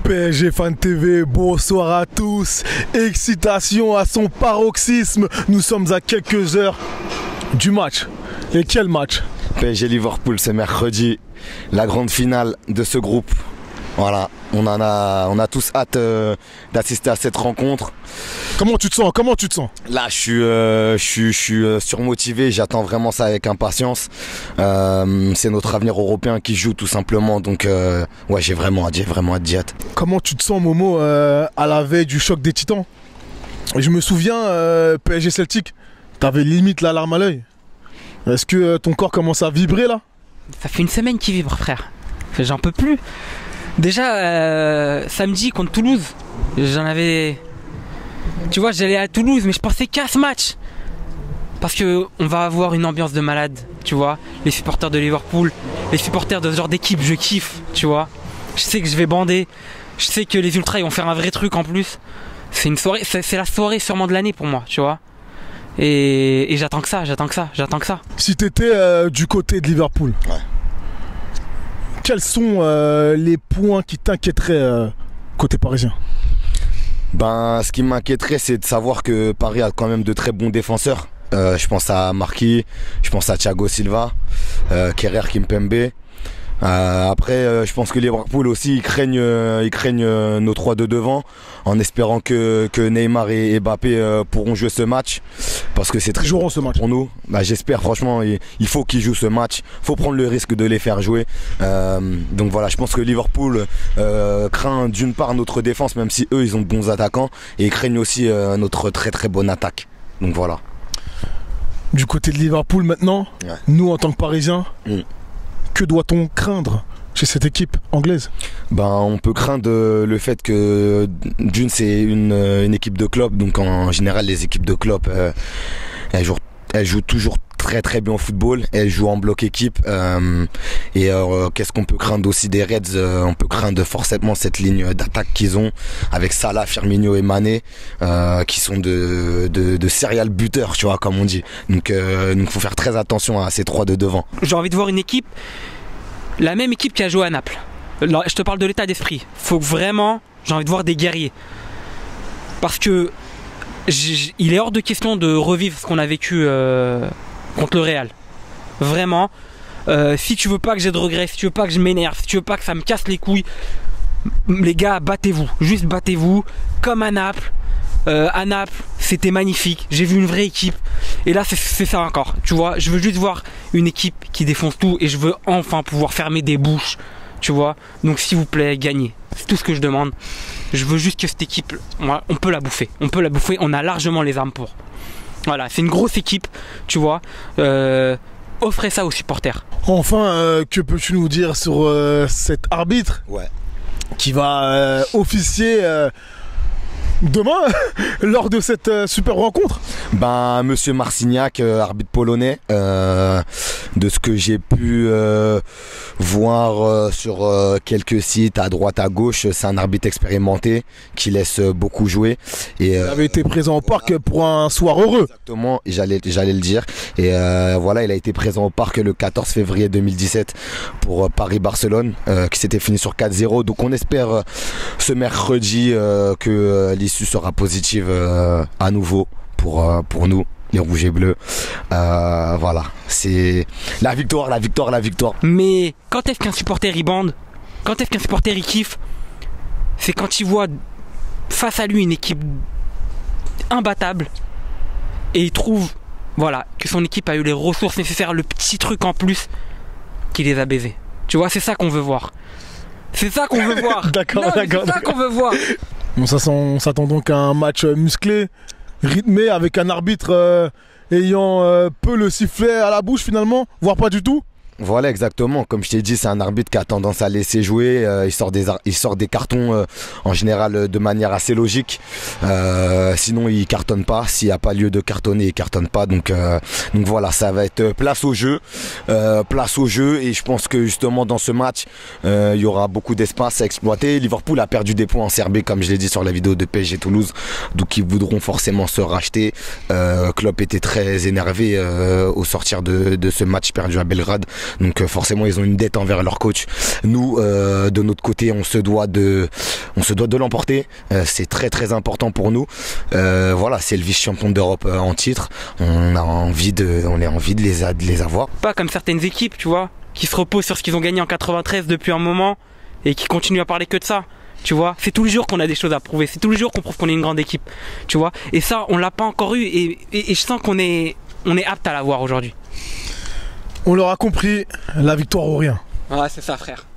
PSG Fan TV, bonsoir à tous. Excitation à son paroxysme. Nous sommes à quelques heures du match. Et quel match? PSG Liverpool, c'est mercredi. La grande finale de ce groupe. Voilà, on a tous hâte d'assister à cette rencontre. Comment tu te sens? Là, je suis surmotivé, j'attends vraiment ça avec impatience. C'est notre avenir européen qui joue tout simplement, donc ouais, j'ai vraiment hâte, Comment tu te sens, Momo, à la veille du choc des Titans? Je me souviens, PSG Celtic, t'avais limite la larme à l'œil. Est-ce que ton corps commence à vibrer là? Ça fait une semaine qu'il vibre, frère. J'en peux plus. Déjà, samedi contre Toulouse, j'en avais... Tu vois, j'allais à Toulouse, mais je pensais qu'à ce match. Parce qu'on va avoir une ambiance de malade, tu vois. Les supporters de Liverpool, les supporters de ce genre d'équipe, je kiffe, tu vois. Je sais que je vais bander. Je sais que les Ultras, ils vont faire un vrai truc en plus. C'est une soirée, c'est la soirée sûrement de l'année pour moi, tu vois. Et j'attends que ça. Si t'étais du côté de Liverpool, Ouais. Quels sont les points qui t'inquiéteraient côté parisien? Ben, ce qui m'inquiéterait, c'est de savoir que Paris a quand même de très bons défenseurs. Je pense à Marquis, je pense à Thiago Silva, Kerrer, Kimpembe. Après, je pense que Liverpool aussi, ils craignent nos trois de devant, en espérant que Neymar et Mbappé pourront jouer ce match, parce que c'est très Joueront ce match pour nous. Bah, j'espère, franchement, il faut qu'ils jouent ce match. Il faut prendre le risque de les faire jouer. Donc voilà, je pense que Liverpool craint d'une part notre défense, même si eux, ils ont de bons attaquants, et ils craignent aussi notre très très bonne attaque. Donc voilà. Du côté de Liverpool maintenant, Ouais. nous en tant que Parisiens, Mm. que doit-on craindre chez cette équipe anglaise? Ben, on peut craindre le fait que d'une, c'est une équipe de Klopp, donc en général les équipes de Klopp elles jouent toujours très très bien au football, elles jouent en bloc équipe, et qu'est-ce qu'on peut craindre aussi des Reds? On peut craindre forcément cette ligne d'attaque qu'ils ont avec Salah, Firmino et Mané, qui sont de serial buteurs, tu vois, comme on dit. Donc faut faire très attention à ces trois de devant. J'ai envie de voir une équipe, la même équipe qui a joué à Naples. Alors, je te parle de l'état d'esprit. Faut que vraiment, j'ai envie de voir des guerriers. Parce que il est hors de question de revivre ce qu'on a vécu contre le Real. Vraiment. Si tu veux pas que j'ai de regrets, si tu veux pas que je m'énerve, si tu veux pas que ça me casse les couilles, les gars, battez-vous. Juste battez-vous. Comme à Naples. À Naples, c'était magnifique. J'ai vu une vraie équipe. Et là, c'est ça encore. Tu vois, je veux juste voir une équipe qui défonce tout. Et je veux enfin pouvoir fermer des bouches. Tu vois. Donc, s'il vous plaît, gagnez. C'est tout ce que je demande. Je veux juste que cette équipe, on peut la bouffer. On a largement les armes pour. Voilà, c'est une grosse équipe. Tu vois. Offrez ça aux supporters. Enfin, que peux-tu nous dire sur cet arbitre Ouais. qui va officier demain lors de cette super rencontre? Ben, Monsieur Marcignac, arbitre polonais, de ce que j'ai pu voir sur quelques sites à droite à gauche, c'est un arbitre expérimenté qui laisse beaucoup jouer. Et Il avait été présent au parc pour un soir heureux. exactement, j'allais le dire. Et voilà, il a été présent au parc le 14 février 2017 pour Paris-Barcelone, qui s'était fini sur 4-0. Donc on espère ce mercredi que l'issue sera positive à nouveau pour nous, les rouges et bleus. Voilà, c'est la victoire. Mais quand est-ce qu'un supporter il bande? Quand est-ce qu'un supporter il kiffe? C'est quand il voit face à lui une équipe imbattable et il trouve, voilà, que son équipe a eu les ressources nécessaires, le petit truc en plus qui les a baisés. Tu vois, c'est ça qu'on veut voir. C'est ça qu'on veut voir. D'accord, Non, mais d'accord, c'est ça qu'on veut voir. Bon, on s'attend donc à un match musclé, rythmé, avec un arbitre ayant peu le sifflet à la bouche finalement, voire pas du tout. Voilà, exactement. Comme je t'ai dit, c'est un arbitre qui a tendance à laisser jouer. Il sort des cartons en général de manière assez logique. Sinon, il cartonne pas. S'il n'y a pas lieu de cartonner, il cartonne pas. Donc voilà, ça va être place au jeu. Et je pense que justement dans ce match, il y aura beaucoup d'espace à exploiter. Liverpool a perdu des points en Serbie, comme je l'ai dit sur la vidéo de PSG Toulouse. Donc ils voudront forcément se racheter. Klopp était très énervé au sortir de ce match perdu à Belgrade. Donc forcément ils ont une dette envers leur coach. Nous de notre côté on se doit de l'emporter. C'est très très important pour nous. Voilà, c'est le vice-champion d'Europe en titre. On a envie de les avoir. Pas comme certaines équipes, tu vois, qui se reposent sur ce qu'ils ont gagné en 93 depuis un moment et qui continuent à parler que de ça. Tu vois, c'est tous les jours qu'on a des choses à prouver, c'est tous les jours qu'on prouve qu'on est une grande équipe, tu vois. Et ça, on l'a pas encore eu et je sens qu'on est apte à l'avoir aujourd'hui. On l'aura compris, la victoire ou rien. Ouais, c'est ça, frère.